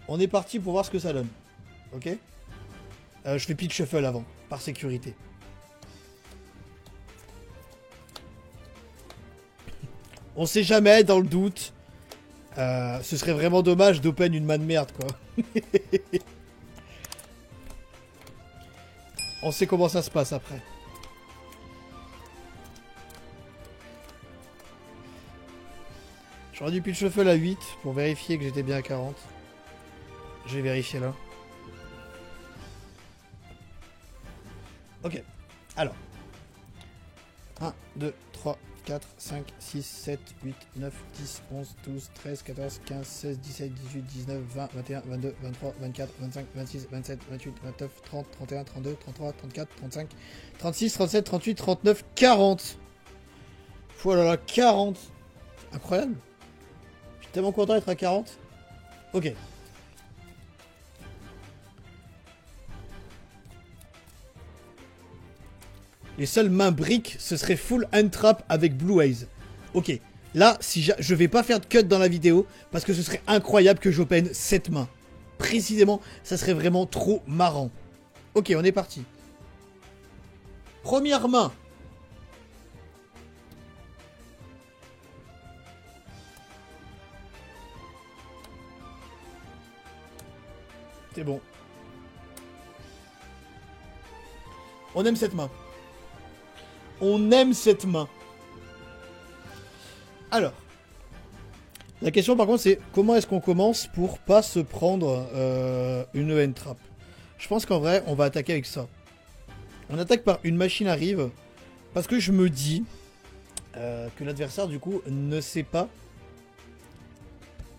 On est parti pour voir ce que ça donne. Ok. Je fais pitch shuffle avant, par sécurité. On sait jamais, dans le doute. Ce serait vraiment dommage d'open une main de merde, quoi. On sait comment ça se passe après. J'aurais dû pitch shuffle à 8 pour vérifier que j'étais bien à 40. Je vais vérifier là. Ok. Alors. 1, 2, 3, 4, 5, 6, 7, 8, 9, 10, 11, 12, 13, 14, 15, 16, 17, 18, 19, 20, 21, 22, 23, 24, 25, 26, 27, 28, 29, 30, 31, 32, 33, 34, 35, 36, 37, 38, 39, 40. Voilà, 40. Incroyable. Je suis tellement content d'être à 40. Ok. Les seules mains briques, ce serait full hand trap avec Blue Eyes. Ok. Là, si je vais pas faire de cut dans la vidéo, parce que ce serait incroyable que j'open cette main. Précisément, ça serait vraiment trop marrant. Ok, on est parti. Première main. C'est bon. On aime cette main. On aime cette main. Alors. La question par contre c'est comment est-ce qu'on commence pour pas se prendre une hand trap. Je pense qu'en vrai on va attaquer avec ça. On attaque par une machine arrive. Parce que je me dis que l'adversaire du coup ne sait pas.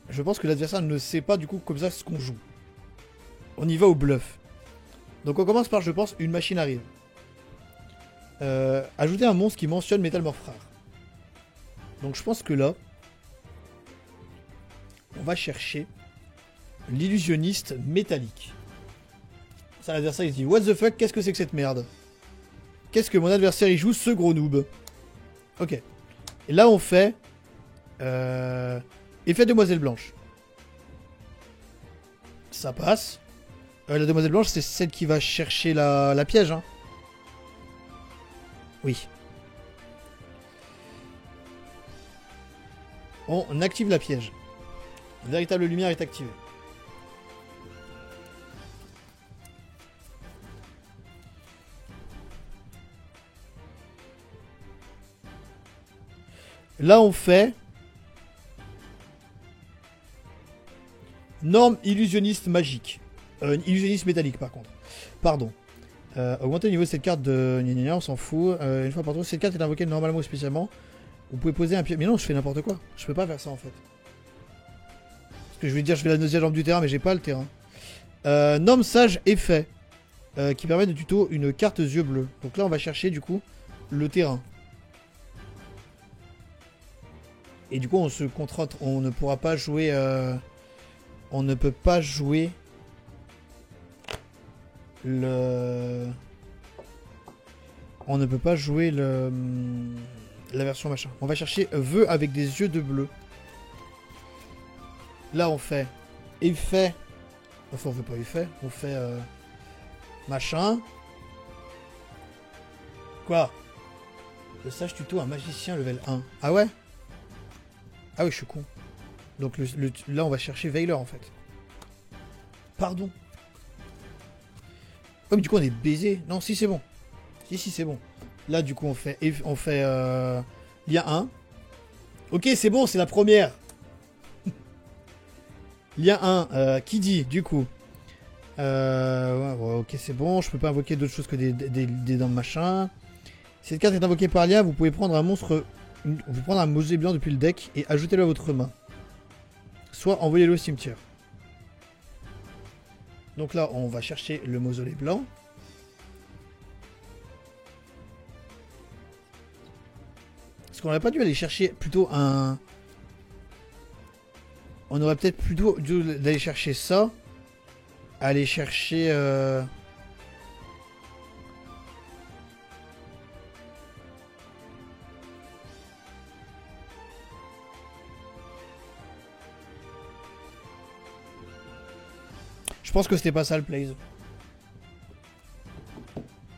Je pense que l'adversaire ne sait pas du coup comme ça ce qu'on joue. On y va au bluff. Donc on commence par je pense une machine arrive. Ajouter un monstre qui mentionne Métamorphrare. Donc je pense que là, on va chercher l'illusionniste métallique. Ça, l'adversaire il se dit what the fuck, qu'est-ce que c'est que cette merde? Qu'est-ce que mon adversaire il joue, ce gros noob? Ok. Et là on fait effet demoiselle blanche. Ça passe. La demoiselle blanche c'est celle qui va chercher la piège, hein. Oui. On active la piège. Une véritable lumière est activée. Là, on fait norme illusionniste magique. Illusionniste métallique, par contre. Pardon. Augmenter le niveau de cette carte de gna gna gna, on s'en fout. Une fois par tour, cette carte est invoquée normalement ou spécialement. Vous pouvez poser un pied. Mais non, je fais n'importe quoi. Je peux pas faire ça en fait. Parce que je vais dire, je fais la deuxième jambe du terrain, mais j'ai pas le terrain. Norme sage effet. Qui permet de tuto une carte yeux bleus. Donc là, on va chercher du coup le terrain. Et du coup, on se contrainte. On ne pourra pas jouer. On ne peut pas jouer. On ne peut pas jouer la version machin. On va chercher vœux avec des yeux de bleu. Là, on fait effet. Enfin, on fait pas effet. On fait machin. Quoi? Le sage tuto un magicien level 1. Ah ouais? Ah oui, je suis con. Donc là, on va chercher Veiler en fait. Pardon. Oh, mais du coup, on est baisé. Non, si, c'est bon. Si, c'est bon. Là, du coup, on fait lien 1. Ok, c'est bon, c'est la première. Lien 1, qui dit, du coup. Ouais, ok, c'est bon. Je peux pas invoquer d'autres choses que des dents de machin. Si cette carte est invoquée par lien, vous pouvez prendre un monstre. Vous prendre un mausolée blanc depuis le deck et ajoutez-le à votre main. Soit envoyez-le au cimetière. Donc là, on va chercher le mausolée blanc. Est-ce qu'on n'aurait pas dû aller chercher plutôt un... On aurait peut-être plutôt dû aller chercher ça. Aller chercher... Je pense que c'était pas ça le play.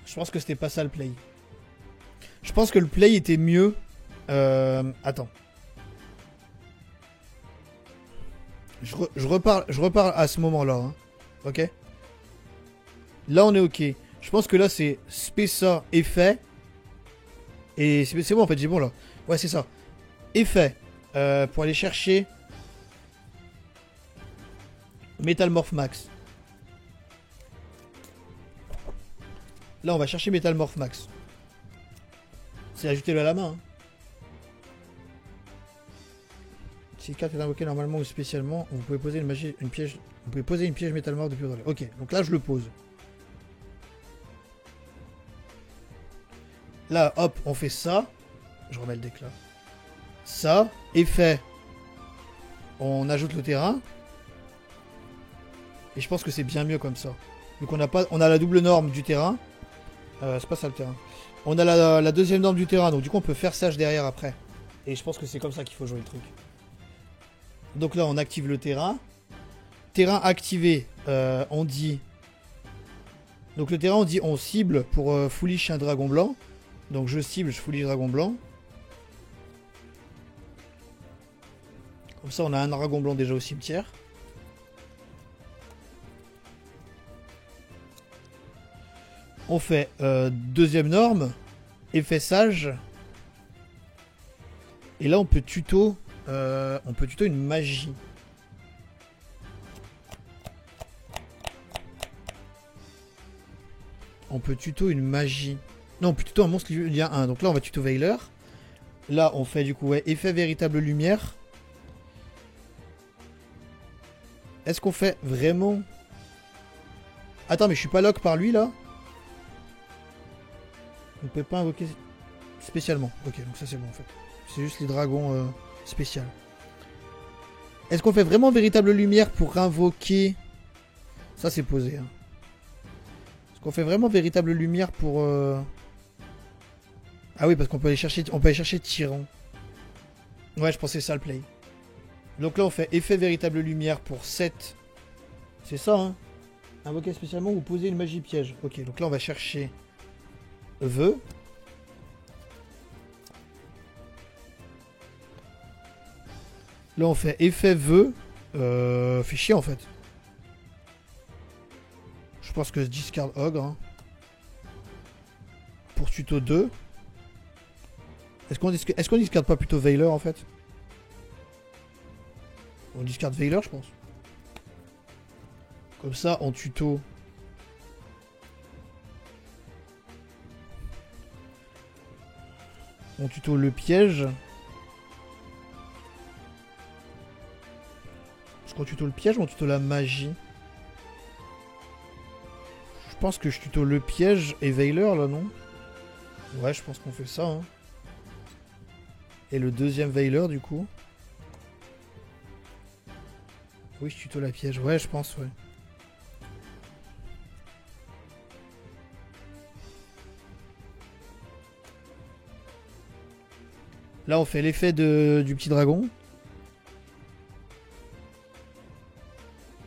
Je pense que c'était pas ça le play. Je pense que le play était mieux. Attends. Je repars à ce moment-là. Hein. Ok. Là, on est ok. Je pense que là, c'est Spessa effet. Et c'est bon en fait, j'ai bon là. Ouais, c'est ça. Effet. Pour aller chercher Metalmorph Max. Là, on va chercher Metalmorph Max. C'est ajouter-le à la main. Hein. Si carte est invoquée normalement ou spécialement, vous pouvez poser une piège. Vous pouvez poser une piège Metalmorph depuis votre. Ok, donc là, je le pose. Là, hop, on fait ça. Je remets le deck là. Ça, effet. On ajoute le terrain. Et je pense que c'est bien mieux comme ça. Donc on a la double norme du terrain. C'est pas ça le terrain. On a la deuxième norme du terrain. Donc du coup on peut faire sage derrière après. Et je pense que c'est comme ça qu'il faut jouer le truc. Donc là on active le terrain. Terrain activé. On dit... Donc le terrain on dit on cible pour foolish un dragon blanc. Donc je cible, je foolish dragon blanc. Comme ça on a un dragon blanc déjà au cimetière. On fait deuxième norme, effet sage. Et là on peut tuto une magie. On peut tuto une magie. Non, on peut tuto un monstre qui devient 1. Donc là on va tuto Veiler. Là on fait du coup ouais, effet véritable lumière. Est-ce qu'on fait vraiment... Attends mais je suis pas lock par lui là. On ne peut pas invoquer spécialement. Ok, donc ça c'est bon en fait. C'est juste les dragons spéciaux. Est-ce qu'on fait vraiment véritable lumière pour invoquer... Ça c'est posé. Hein. Est-ce qu'on fait vraiment véritable lumière pour... Ah oui, parce qu'on peut aller chercher tyran. Ouais, je pensais ça le play. Donc là on fait effet véritable lumière pour 7. C'est ça hein. Invoquer spécialement ou poser une magie piège. Ok, donc là on va chercher... Vœu. Là on fait effet vœu. Fait chier en fait. Je pense que je discard ogre. Hein. Pour tuto 2. Est-ce qu'on discarde pas plutôt Veiler en fait? On discarde Veiler je pense. Comme ça on tuto. On tuto le piège. Est-ce qu'on tuto le piège ou on tuto la magie? Je pense que je tuto le piège et Veiler là, non? Ouais, je pense qu'on fait ça. Hein. Et le deuxième Veiler du coup. Oui, je tuto la piège. Ouais, je pense, ouais. Là, on fait l'effet du petit dragon.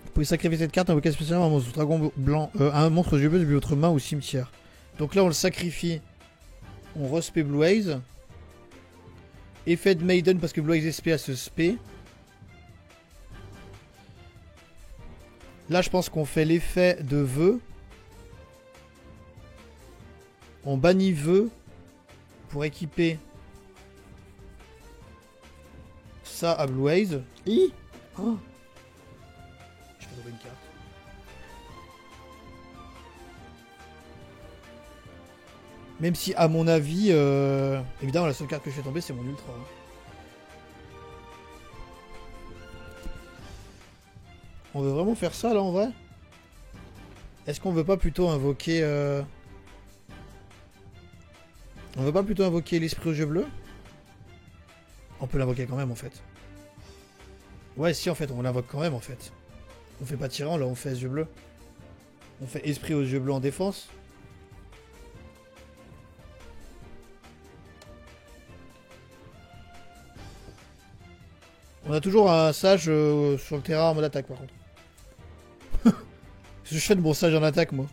Vous pouvez sacrifier cette carte, invoquer spécialement un monstre dragon blanc, un monstre yeux bleus depuis votre main ou cimetière. Donc là, on le sacrifie. On respect Blue Eyes. Effet de Maiden parce que Blue Eyes SP a ce spé. Là, je pense qu'on fait l'effet de vœu. On bannit vœu pour équiper ça à Blue Eyes. Oh. Je vais trouver une carte. Même si, à mon avis, évidemment, la seule carte que je fais tomber, c'est mon ultra. Hein. On veut vraiment faire ça, là, en vrai? Est-ce qu'on veut pas plutôt invoquer... On veut pas plutôt invoquer l'esprit aux yeux bleus? On peut l'invoquer quand même, en fait. Ouais, si, en fait, on l'invoque quand même, en fait. On fait pas tyran, là, on fait yeux bleus. On fait esprit aux yeux bleus en défense. On a toujours un sage sur le terrain en mode attaque, par contre. Qu'est-ce que je fais de mon sage en attaque, moi?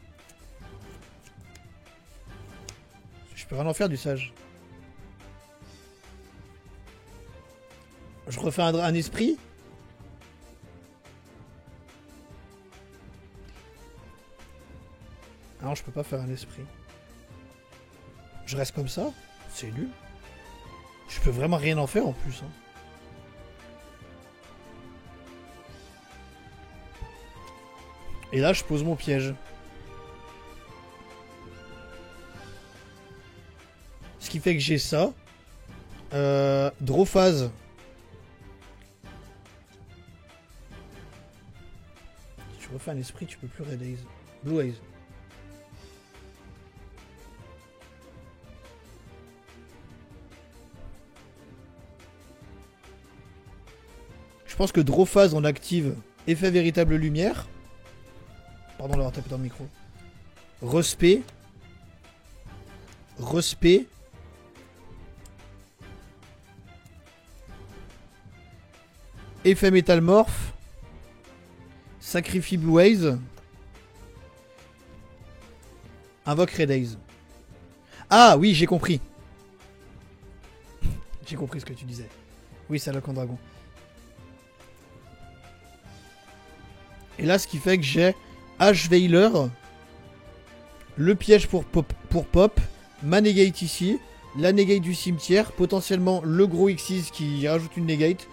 Je peux rien en faire du sage. Je refais un esprit? Ah non, je peux pas faire un esprit. Je reste comme ça? C'est nul. Je peux vraiment rien en faire en plus. Hein. Et là, je pose mon piège. Ce qui fait que j'ai ça. Draw phase. Si tu refais un esprit, tu peux plus Red Eyes. Blue Eyes. Je pense que Draw phase, on active effet véritable lumière. Pardon d'avoir tapé dans le micro. Respect. Respect. Effet métamorphe. Sacrifie Blue Eyes. Invoque Red Eyes. Ah oui, j'ai compris. J'ai compris ce que tu disais. Oui, c'est Lock en Dragon. Et là, ce qui fait que j'ai Ash Veiler, le piège pour pop, ma negate ici, la negate du cimetière, potentiellement le gros Xyz qui rajoute une negate.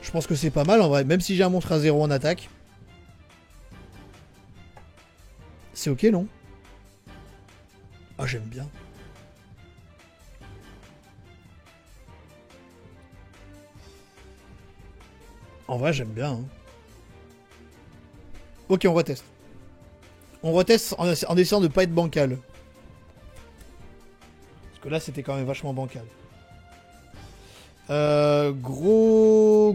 Je pense que c'est pas mal en vrai, même si j'ai un monstre à 0 en attaque. C'est ok, non? Ah, j'aime bien. En vrai, j'aime bien. Hein. Ok, on reteste. On reteste en essayant de pas être bancal. Parce que là, c'était quand même vachement bancal. Grosse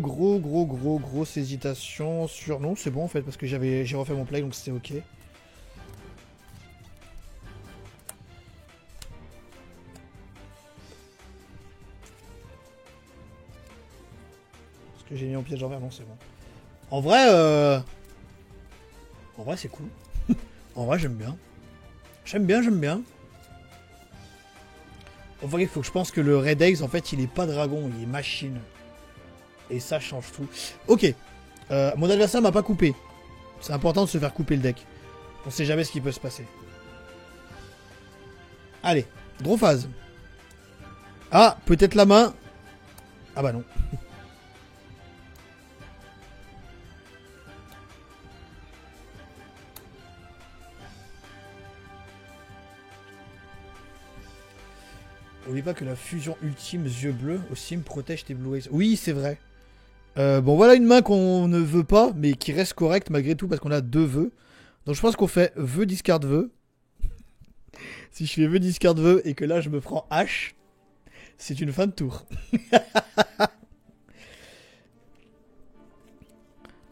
hésitation sur... Non, c'est bon en fait, parce que j'ai refait mon play, donc c'était ok. Est-ce que j'ai mis en piège envers? Non, c'est bon. En vrai, c'est cool. En vrai, j'aime bien. J'aime bien. En vrai, il faut que je pense que le Red Eyes, en fait, il est pas dragon, il est machine. Et ça change tout. Ok. Mon adversaire m'a pas coupé. C'est important de se faire couper le deck. On sait jamais ce qui peut se passer. Allez, draw phase. Ah, peut-être la main. Ah bah non. N'oublie pas que la fusion ultime yeux bleus aussi me protège tes Blue Eyes. Oui, c'est vrai. Bon, voilà une main qu'on ne veut pas, mais qui reste correcte malgré tout parce qu'on a 2 vœux. Donc je pense qu'on fait vœu, discard, vœu. Si je fais vœu, discard, vœu et que là je me prends H, c'est une fin de tour.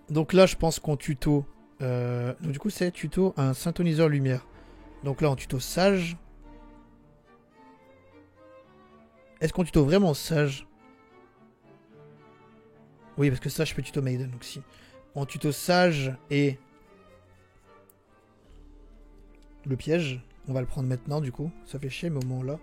Donc là, je pense qu'on tuto. Donc du coup, c'est tuto un synthoniseur lumière. Donc là, on tuto sage. Est-ce qu'on tuto vraiment sage? Oui, parce que ça, je peux tuto Maiden. Donc si on tuto sage et le piège, on va le prendre maintenant du coup. Ça fait chier, mais au moment là.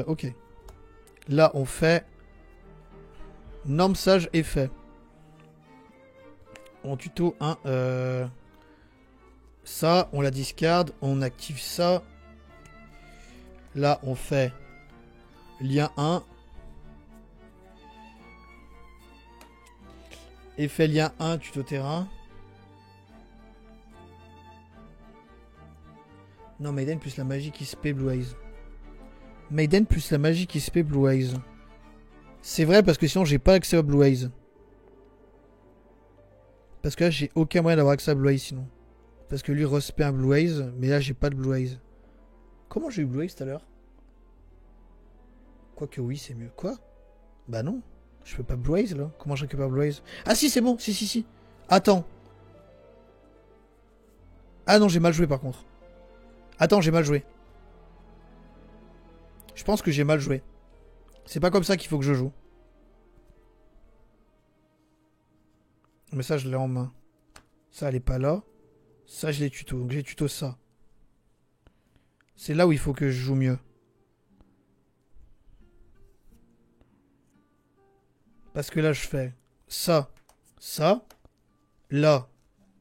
Ok. Là, on fait norme sage effet. On tuto un. Ça, on la discard. On active ça. Là, on fait lien 1. Effet lien 1, tuto terrain. Non, Maiden plus la magie qui spé Blue Eyes. Maiden plus la magie qui spé Blue Eyes. C'est vrai parce que sinon j'ai pas accès à Blue Eyes. Parce que là j'ai aucun moyen d'avoir accès à Blue Eyes sinon. Parce que lui respect un Blue Eyes, mais là j'ai pas de Blue Eyes. Comment j'ai eu Blue Eyes tout à l'heure? Quoique oui c'est mieux. Quoi? Bah non. Je peux pas Blue Eyes là. Comment je récupère Blue Eyes? Ah si c'est bon, si. Attends. Ah non j'ai mal joué par contre. Attends j'ai mal joué. Je pense que j'ai mal joué. C'est pas comme ça qu'il faut que je joue. Mais ça, je l'ai en main. Ça, elle est pas là. Ça, je l'ai tuto. Donc j'ai tuto ça. C'est là où il faut que je joue mieux. Parce que là, je fais ça, ça. Là,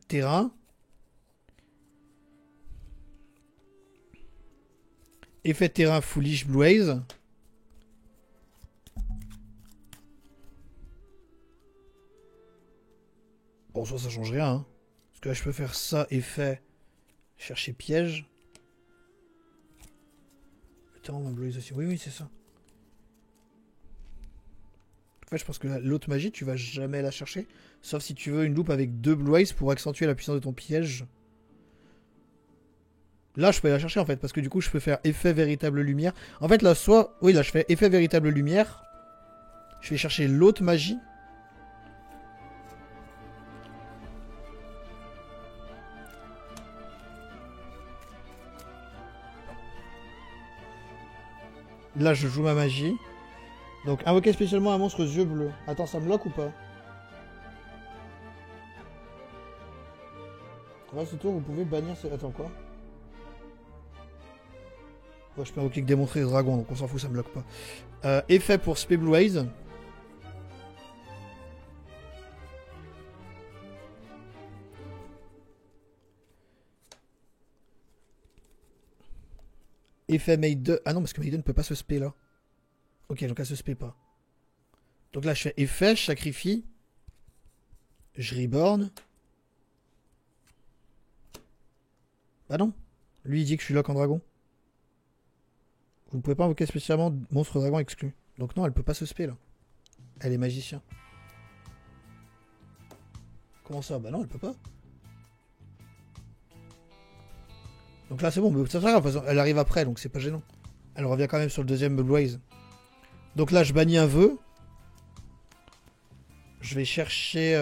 terrain. Effet terrain Foolish Blaze. Bon, ça change rien. Hein. Parce que là, je peux faire ça, effet. Chercher piège. Le terrain Blaze aussi. Oui, c'est ça. En fait, je pense que l'autre magie, tu vas jamais la chercher. Sauf si tu veux une loupe avec 2 Blue Eyes pour accentuer la puissance de ton piège. Là, je peux la chercher en fait, parce que du coup, je peux faire effet véritable lumière. En fait, là, soit... Oui, là, je fais effet véritable lumière. Je vais chercher l'autre magie. Là, je joue ma magie. Donc, invoquer spécialement un monstre aux yeux bleus. Attends, ça me lock ou pas? Là, ce tour, vous pouvez bannir... Attends, quoi? Ouais, je peux invoquer que démontrer dragon, donc on s'en fout, ça me bloque pas. Effet pour Spé Blue Eyes. Effet Maiden. Ah non, parce que Maiden ne peut pas se spé là. Ok, donc elle se spé pas. Donc là, je fais effet, je sacrifie. Je reborn. Bah non. Lui, il dit que je suis lock en dragon. Vous ne pouvez pas invoquer spécialement monstre dragon exclu. Donc non, elle peut pas se spé là. Elle est magicien. Comment ça? Bah non, elle peut pas. Donc là, c'est bon, mais c'est pas grave, elle arrive après, donc c'est pas gênant. Elle revient quand même sur le deuxième Blaze. Donc là, je bannis un vœu. Je vais chercher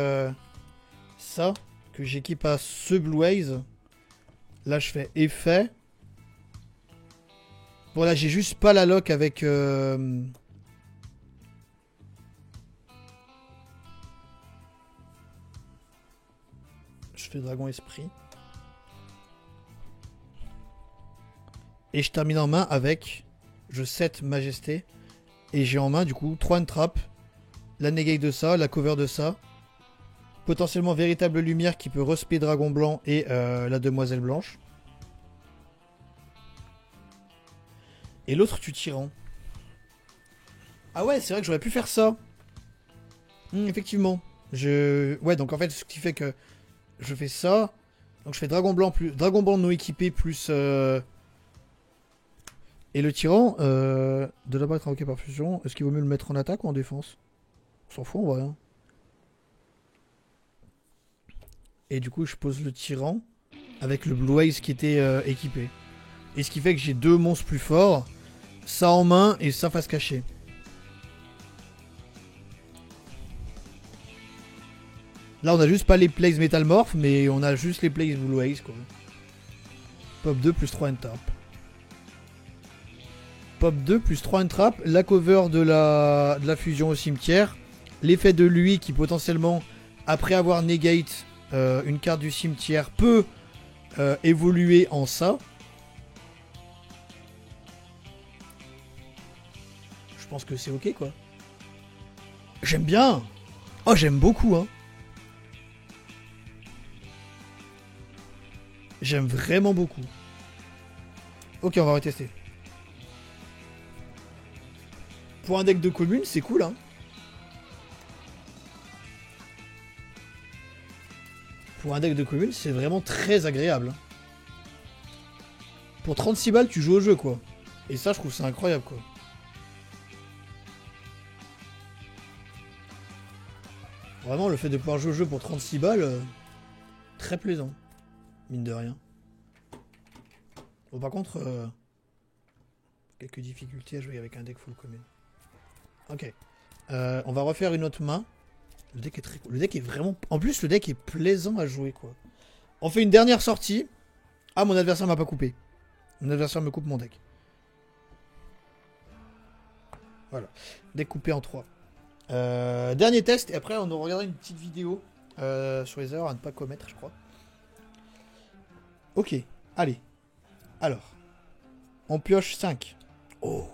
ça, que j'équipe à ce Blaze. Là, je fais effet. Bon, là, j'ai juste pas la lock avec... Je fais Dragon Esprit. Et je termine en main avec... Je set Majesté. Et j'ai en main, du coup, 3 Entrap. La negate de ça, la cover de ça. Potentiellement Véritable Lumière qui peut respect Dragon Blanc et la Demoiselle Blanche. Et l'autre, tu tyran. Ah ouais, c'est vrai que j'aurais pu faire ça. Effectivement. Ouais, donc en fait, ce qui fait que je fais ça. Donc je fais Dragon Blanc plus Dragon Blanc non équipé plus... Et le tyran, de là-bas être invoqué par fusion, est-ce qu'il vaut mieux le mettre en attaque ou en défense? On s'en fout en vrai. Hein. Et du coup, je pose le tyran avec le Blue Eyes qui était équipé. Et ce qui fait que j'ai 2 monstres plus forts. Ça en main et ça face cachée. Là, on a juste pas les plays Metalmorph, mais on a juste les plays Blue Eyes quoi. Pop 2 plus 3 Entrap. Pop 2 plus 3 Entrap. La cover de la fusion au cimetière. L'effet de lui qui potentiellement, après avoir negate une carte du cimetière, peut évoluer en ça. Je pense que c'est ok quoi. J'aime bien. Oh, j'aime beaucoup hein. J'aime vraiment beaucoup. Ok, on va retester. Pour un deck de commune, c'est cool hein. Pour un deck de commune, c'est vraiment très agréable. Pour 36 balles, tu joues au jeu quoi. Et ça, je trouve ça incroyable quoi. Vraiment, le fait de pouvoir jouer au jeu pour 36 balles, très plaisant. Mine de rien. Bon, par contre, quelques difficultés à jouer avec un deck full commune. Ok. On va refaire une autre main. Le deck est très cool. Le deck est vraiment... En plus, le deck est plaisant à jouer, quoi. On fait une dernière sortie. Ah, mon adversaire m'a pas coupé. Mon adversaire me coupe mon deck. Voilà. Découpé en 3. Dernier test, et après on nous regardera une petite vidéo sur les erreurs à ne pas commettre, je crois. Ok, allez. Alors, on pioche 5. Oh.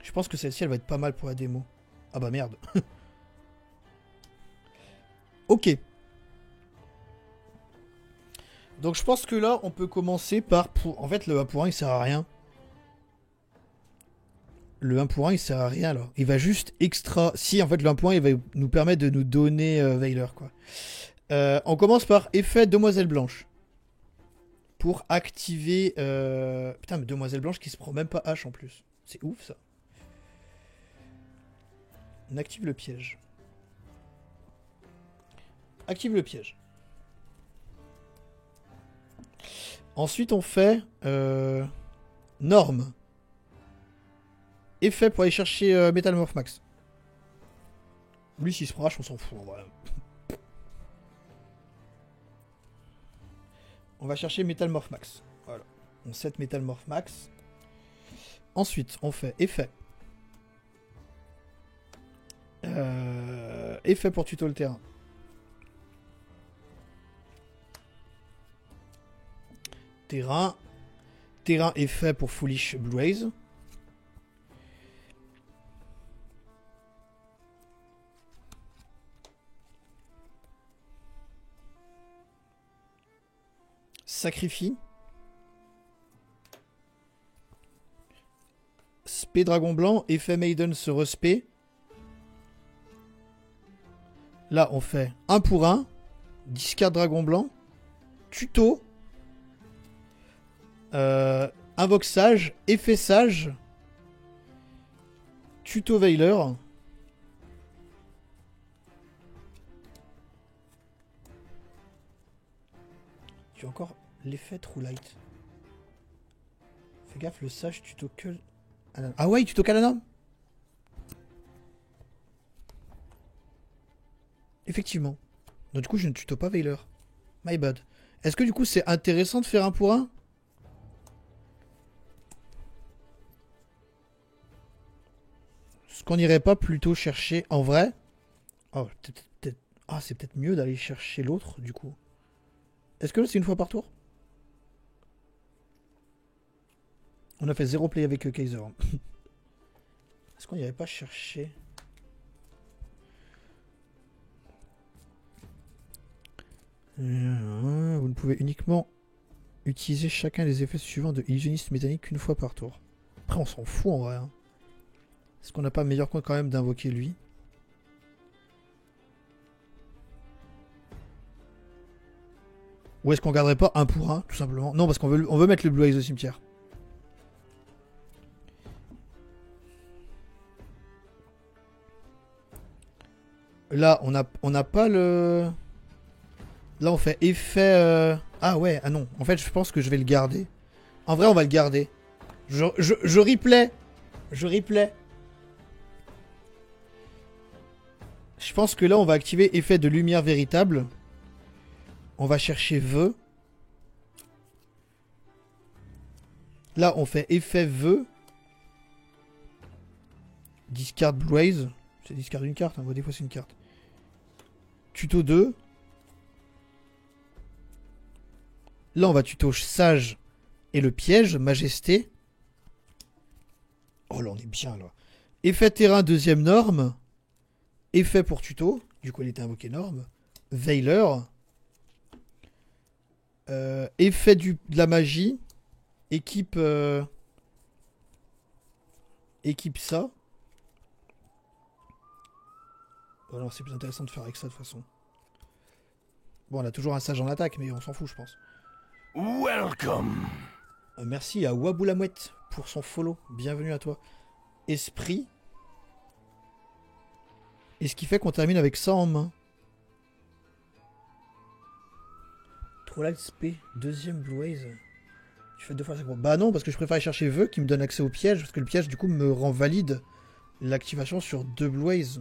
Je pense que celle-ci, elle va être pas mal pour la démo. Ah bah merde. Ok. Donc je pense que là, on peut commencer par... En fait, le 1 pour 1, il sert à rien. Le 1 pour 1, il sert à rien, là. Il va juste extra... Si, en fait, le 1 pour 1, il va nous permettre de nous donner Veiler, quoi. On commence par effet Demoiselle Blanche. Pour activer... Putain, mais Demoiselle Blanche qui se prend même pas H en plus. C'est ouf, ça. On active le piège. Active le piège. Ensuite, on fait... Norme. Effet pour aller chercher Metal Morph Max. Lui, s'il se prend H, on s'en fout, en vrai. On va chercher Metal Morph Max. Voilà. On set Metal Morph Max. Ensuite, on fait effet. Effet pour tuto le terrain. Terrain. Terrain effet pour Foolish Blaze. Sacrifie. Spé Dragon Blanc. Effet Maiden se respect. Là, on fait 1 pour 1. Discard Dragon Blanc. Tuto. Invoque Sage. Effet Sage. Tuto Veiler. Tu as encore l'effet True Light. Fais gaffe, le Sage tuto que... Ah ouais, tuto Kalanam. Effectivement. Donc du coup, je ne tuto pas Veiler. My bad. Est-ce que du coup, c'est intéressant de faire 1 pour 1? Est-ce qu'on n'irait pas plutôt chercher en vrai? Oh, peut-être... Ah, c'est peut-être mieux d'aller chercher l'autre, du coup. Est-ce que c'est une fois par tour? On a fait 0 play avec Kaiser. Est-ce qu'on n'irait pas chercher... Vous ne pouvez uniquement utiliser chacun des effets suivants de Illusionniste Mécanique qu'une fois par tour. Après, on s'en fout en vrai. Hein. Est-ce qu'on n'a pas meilleur compte quand même d'invoquer lui? Ou est-ce qu'on garderait pas 1 pour 1, tout simplement? Non, parce qu'on veut mettre le Blue Eyes au cimetière. Là, on n'a pas le... Là, on fait effet... Ah ouais, ah non. En fait, je pense que je vais le garder. En vrai, on va le garder. Je replay. Je replay. Je pense que là, on va activer effet de lumière véritable. On va chercher vœu. Là, on fait effet vœu. Discard Blue Eyes. C'est discard une carte, hein. Des fois, c'est une carte. Tuto 2. Là, on va tuto Sage et le piège, Majesté. Oh là, on est bien là. Effet terrain, deuxième norme. Effet pour tuto. Du coup, il était invoqué norme. Veiler. Effet de la magie. Équipe. Équipe ça. Oh non, c'est plus intéressant de faire avec ça de toute façon. Bon, on a toujours un sage en attaque, mais on s'en fout, je pense. Welcome. Merci à Wabou la Mouette pour son follow. Bienvenue à toi. Esprit. Et ce qui fait qu'on termine avec ça en main. Trollite SP, deuxième Blue Eyes. Tu fais 2 fois 5 points. Bah non, parce que je préfère aller chercher Vœu qui me donne accès au piège. Parce que le piège, du coup, me rend valide l'activation sur 2 Blue Eyes.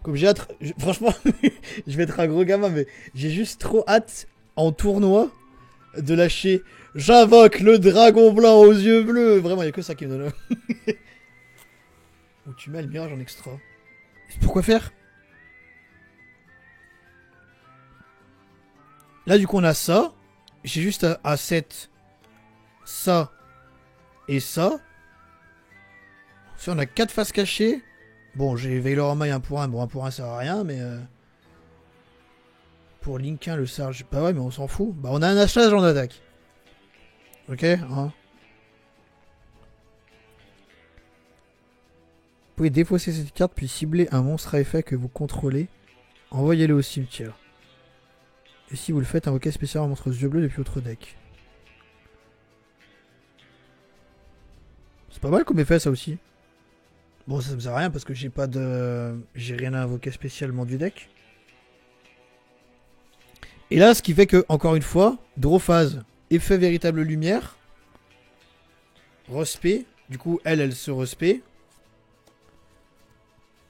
Comme j'ai hâte... Franchement, je vais être un gros gamin, mais j'ai juste trop hâte en tournoi de lâcher « J'invoque le dragon blanc aux yeux bleus ». Vraiment, il n'y a que ça qui me donne. Où tu mets le mirage en extra. Pourquoi faire? Là, du coup, on a ça. J'ai juste à 7 ça et ça. Si on a 4 faces cachées. Bon, j'ai Veilorama et 1 pour 1. Bon, 1 pour 1, ça sert à rien, mais... Pour Linkin, le Sarge. Bah ouais, mais on s'en fout. Bah, on a un hachage en attaque. Ok, hein. Vous pouvez défausser cette carte, puis cibler un monstre à effet que vous contrôlez. Envoyez-le au cimetière. Et si vous le faites, invoquez spécialement un monstre aux yeux bleus depuis votre deck. C'est pas mal comme effet, ça aussi. Bon, ça me sert à rien parce que j'ai pas de... J'ai rien à invoquer spécialement du deck. Et là, ce qui fait que, encore une fois, draw phase, effet véritable lumière. Respect. Du coup, elle se respect.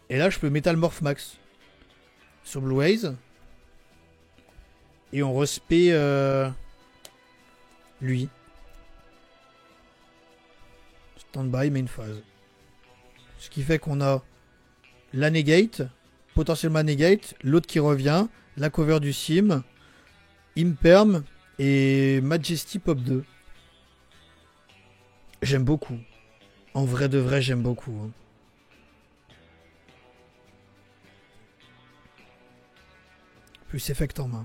Et là, je peux Metal Morph Max. Sur Blue Haze. Et on respect lui. Standby main phase. Ce qui fait qu'on a la negate, potentiellement negate, l'autre qui revient, la cover du sim, imperm et Majesty pop 2. J'aime beaucoup. En vrai de vrai, j'aime beaucoup. Hein. Plus effect en main.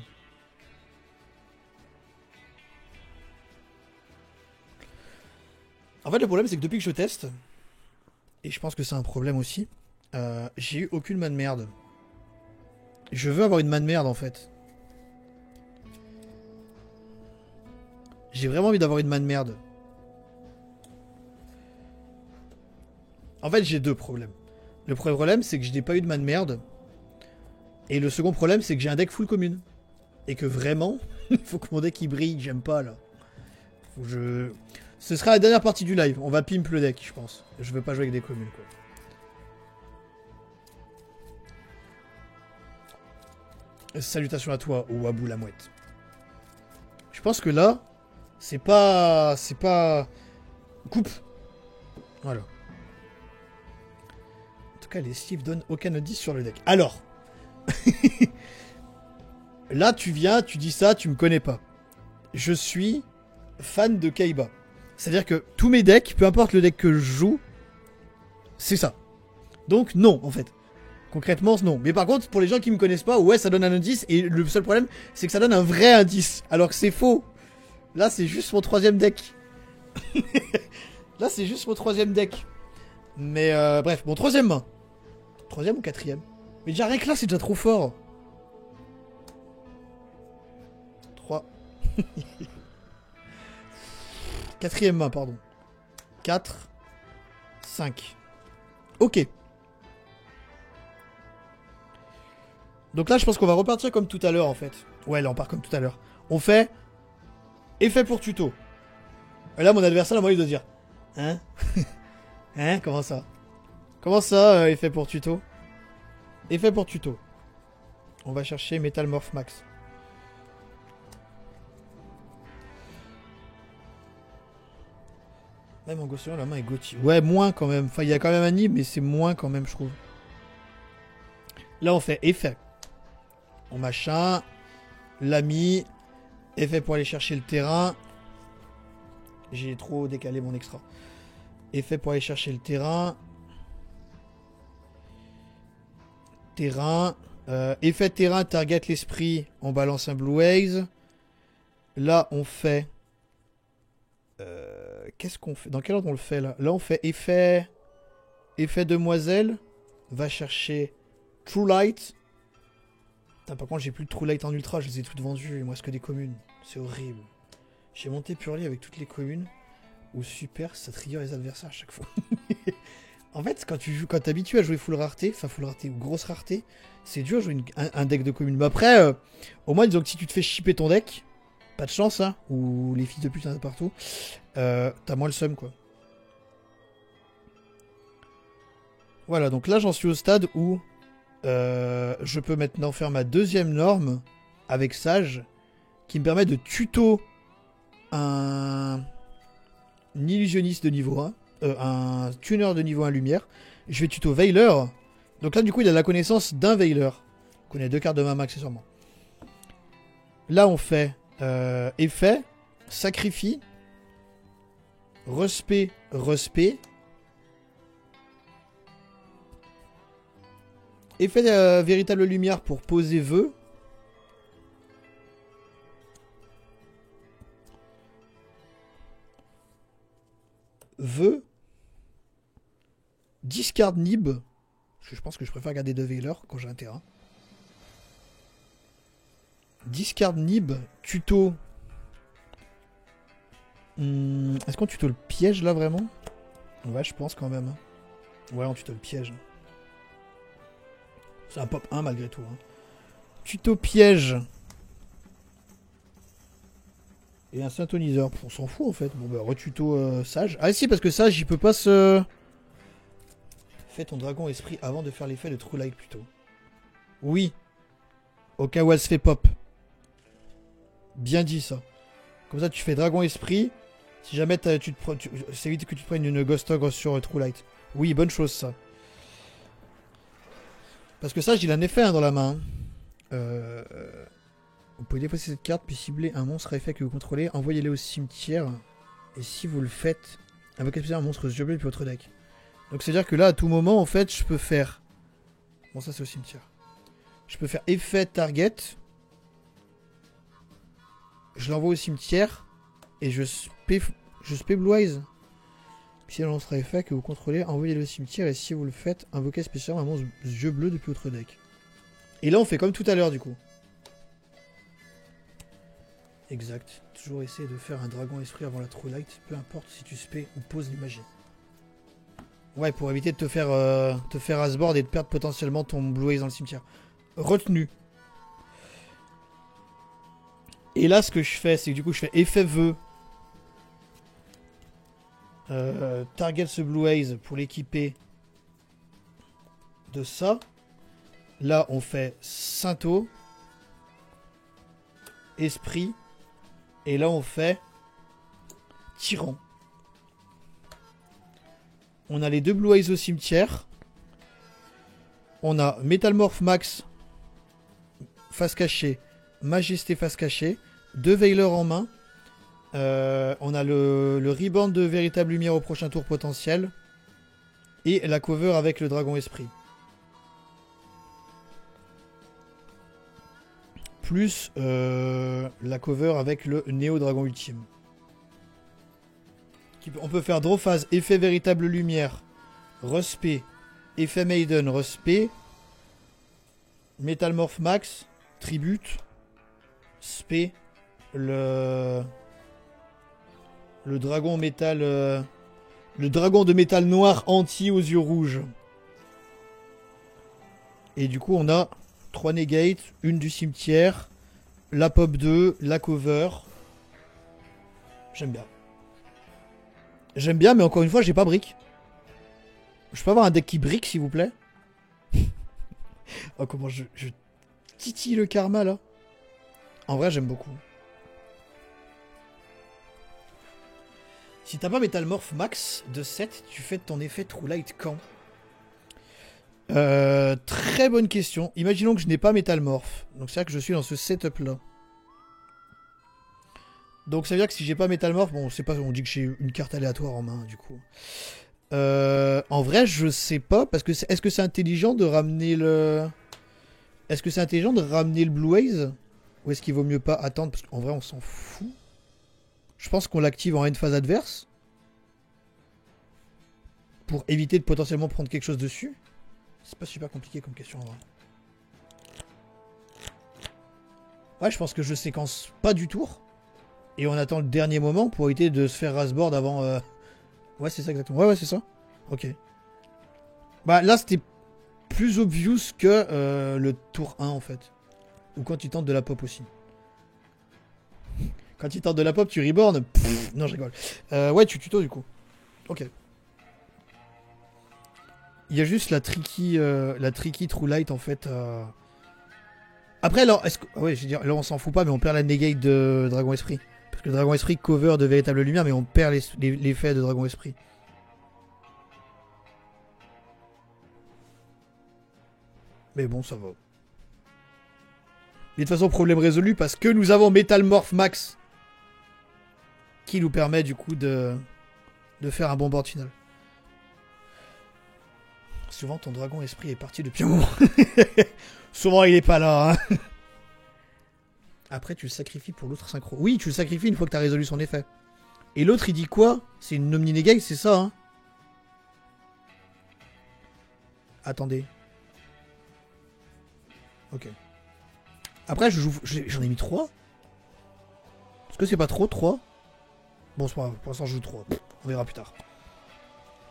En fait, le problème, c'est que depuis que je teste, et je pense que c'est un problème aussi, j'ai eu aucune main de merde. Je veux avoir une main de merde, en fait. J'ai vraiment envie d'avoir une main de merde. En fait, j'ai deux problèmes. Le premier problème, c'est que je n'ai pas eu de main de merde. Et le second problème, c'est que j'ai un deck full commune. Et que vraiment, il faut que mon deck il brille, j'aime pas, là. Faut que je... Ce sera la dernière partie du live. On va pimp le deck, je pense. Je veux pas jouer avec des communes, quoi. Salutations à toi, Wabou la mouette. Je pense que là, c'est pas... Coupe. Voilà. En tout cas, les Steve donnent aucun indice sur le deck. Alors. Là, tu viens, tu dis ça, tu me connais pas. Je suis fan de Kaiba. C'est-à-dire que tous mes decks, peu importe le deck que je joue, c'est ça. Donc non, en fait. Concrètement, non. Mais par contre, pour les gens qui me connaissent pas, ouais, ça donne un indice. Et le seul problème, c'est que ça donne un vrai indice. Alors que c'est faux. Là, c'est juste mon troisième deck. Là, c'est juste mon troisième deck. Mais bref, mon troisième main. Troisième ou quatrième? Mais déjà, rien que là, c'est déjà trop fort. 3. Quatrième main, pardon. 4. 5. Ok. Donc là, je pense qu'on va repartir comme tout à l'heure, en fait. Ouais, là, on part comme tout à l'heure. On fait... Effet pour tuto. Et là, mon adversaire, moi, il doit dire... Hein? Hein? Comment ça? Comment ça, effet pour tuto? Effet pour tuto. On va chercher Metal Morph Max. Même en Gosselin, la main est Gauthier. Ouais, moins quand même. Enfin, il y a quand même un nib, mais c'est moins quand même, je trouve. Là, on fait effet. On machin. L'ami. Effet pour aller chercher le terrain. J'ai trop décalé mon extra. Effet pour aller chercher le terrain. Terrain. Effet terrain, target l'esprit. On balance un Blue Haze. Là, on fait... qu'est-ce qu'on fait? Dans quel ordre on le fait là? Là, on fait effet... Effet demoiselle. Va chercher True Light. Putain, par contre, j'ai plus de True Light en ultra. Je les ai toutes vendues. Il me reste que des communes. C'est horrible. J'ai monté Purely avec toutes les communes. Ou super, ça trigger les adversaires à chaque fois. En fait, quand tu joues, quand t'es habitué à jouer full rareté, enfin full rareté ou grosse rareté, c'est dur de jouer un deck de communes. Mais après, au moins, disons que si tu te fais shipper ton deck, pas de chance, hein, ou les fils de pute partout, t'as moins le seum, quoi. Voilà, donc là, j'en suis au stade où je peux maintenant faire ma deuxième norme avec Sage, qui me permet de tuto un illusionniste de niveau 1, un tuner de niveau 1 lumière. Je vais tuto Veiler. Donc là, du coup, il a la connaissance d'un Veiler. On connaît 2 cartes de main accessoirement. Là, on fait effet, sacrifie, respect, respect. Effet véritable lumière pour poser vœu. Vœu. Discard Nib. Parce que je pense que je préfère garder 2 Veiler quand j'ai un terrain. Discard Nib. Tuto. Est-ce qu'on tuto le piège là vraiment? Ouais, je pense quand même. Ouais, on tuto le piège. C'est un pop 1 malgré tout. Hein. Tuto piège. Et un synthoniseur. On s'en fout en fait. Bon bah retuto sage. Ah si, parce que sage il peut pas se... Fais ton dragon esprit avant de faire l'effet de True Light plutôt. Oui. Au cas où elle se fait pop. Bien dit ça. Comme ça tu fais dragon esprit. Si jamais c'est vite que tu te prennes une Ghost Ogre sur True Light. Oui, bonne chose ça. Parce que ça, il a un effet hein, dans la main. Vous pouvez défausser cette carte, puis cibler un monstre à effet que vous contrôlez. Envoyez-le au cimetière. Et si vous le faites, invoquez un monstre yeux bleus depuis votre deck. Donc c'est-à-dire que là, à tout moment, en fait, je peux faire... Bon, ça c'est au cimetière. Je peux faire effet target. Je l'envoie au cimetière. Et je spé Blue Eyes. Puis si elle lancera effet que vous contrôlez, envoyez-le au cimetière. Et si vous le faites, invoquez spécialement un monstre yeux bleus depuis votre deck. Et là, on fait comme tout à l'heure, du coup. Exact. Toujours essayer de faire un dragon esprit avant la True Light. Peu importe si tu spé ou poses les magies. Ouais, pour éviter de te faire asboard et de perdre potentiellement ton Blue Eyes dans le cimetière. Retenu. Et là, ce que je fais, c'est que du coup, je fais effet vœu. Target ce Blue Eyes pour l'équiper de ça. Là, on fait Sainto. Esprit. Et là, on fait Tyran. On a les 2 Blue Eyes au cimetière. On a Métalmorph Max face cachée. Majesté face cachée. 2 Veiler en main. On a le Reborn de Véritable Lumière au prochain tour potentiel. Et la cover avec le Dragon Esprit. Plus la cover avec le Néo Dragon Ultime. On peut faire draw phase, effet Véritable Lumière, respect, effet Maiden, respect, Métalmorph Max, tribute, spé, le dragon métal, le dragon de métal noir anti aux yeux rouges. Et du coup on a 3 negate, une du cimetière, la pop 2, la cover. J'aime bien. J'aime bien, mais encore une fois, j'ai pas brick. Je peux avoir un deck qui brick, s'il vous plaît? Oh, comment je titille le karma, là. En vrai, j'aime beaucoup. Si t'as pas Métalmorph Max de 7, tu fais ton effet True Light quand? Très bonne question. Imaginons que je n'ai pas Métalmorph. Donc c'est vrai que je suis dans ce setup là. Donc ça veut dire que si j'ai pas Métalmorph, bon c'est pas, on dit que j'ai une carte aléatoire en main du coup. En vrai je sais pas parce que est-ce que c'est intelligent de ramener le... Est-ce que c'est intelligent de ramener le Blue Eyes? Ou est-ce qu'il vaut mieux pas attendre? Parce qu'en vrai on s'en fout. Je pense qu'on l'active en end phase adverse. Pour éviter de potentiellement prendre quelque chose dessus. C'est pas super compliqué comme question en vrai. Ouais, je pense que je séquence pas du tour. Et on attend le dernier moment pour éviter de se faire rasboard avant... Ouais, c'est ça exactement. Ouais, c'est ça. Ok. Bah là, c'était plus obvious que le tour 1 en fait. Ou quand tu tentes de la pop aussi. Quand tu tentes de la pop, tu reborn. Pff, non, je rigole. Ouais, tu tuto du coup. Ok. Il y a juste la tricky True Light en fait. Après, alors, est-ce que... Ouais, je veux dire, là on s'en fout pas, mais on perd la negate de Dragon Esprit. Parce que le dragon esprit cover de véritable lumière, mais on perd l'effet de dragon esprit. Mais bon, ça va. Mais de toute façon, problème résolu parce que nous avons Metal Morph Max. Qui nous permet du coup de faire un bon board final. Souvent ton dragon esprit est parti depuis un moment. Souvent il est pas là. Hein. Après tu le sacrifies pour l'autre synchro. Oui, tu le sacrifies une fois que tu as résolu son effet. Et l'autre il dit quoi? C'est une omni-negate, c'est ça hein? Attendez. Ok. Après j'en ai mis 3. Est-ce que c'est pas trop 3? Bon c'est pas grave, pour l'instant je joue 3. On verra plus tard.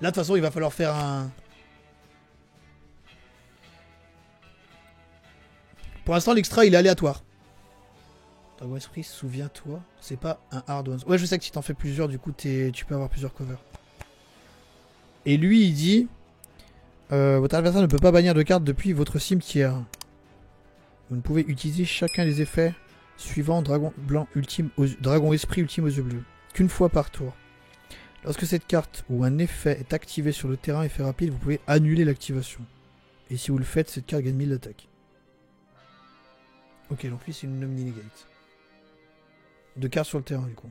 Là de toute façon il va falloir faire un... Pour l'instant, l'extra, il est aléatoire. Dragon Esprit, souviens-toi. C'est pas un hard one. Ouais, je sais que si t'en fais plusieurs, du coup, tu peux avoir plusieurs covers. Et lui, il dit... votre adversaire ne peut pas bannir de cartes depuis votre cimetière. Vous ne pouvez utiliser chacun des effets suivants Dragon Blanc ultime, Dragon Esprit ultime aux yeux bleus qu'une fois par tour. Lorsque cette carte ou un effet est activé sur le terrain effet rapide, vous pouvez annuler l'activation. Et si vous le faites, cette carte gagne 1000 d'attaque. Ok, donc lui c'est une omni-negate. 2 cartes sur le terrain du coup.